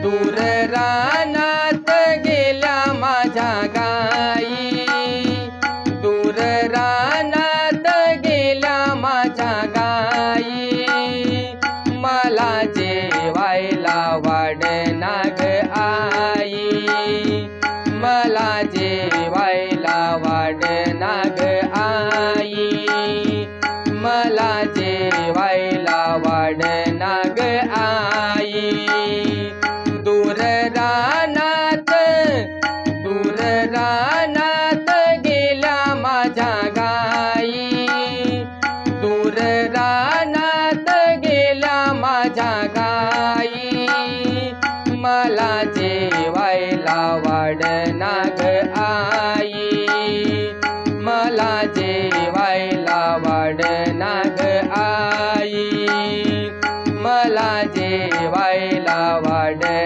दूर रानात गेल्या माझ्या गाई, दूर रानात गेल्या माझ्या गाई, मला जेवायला वाढना ग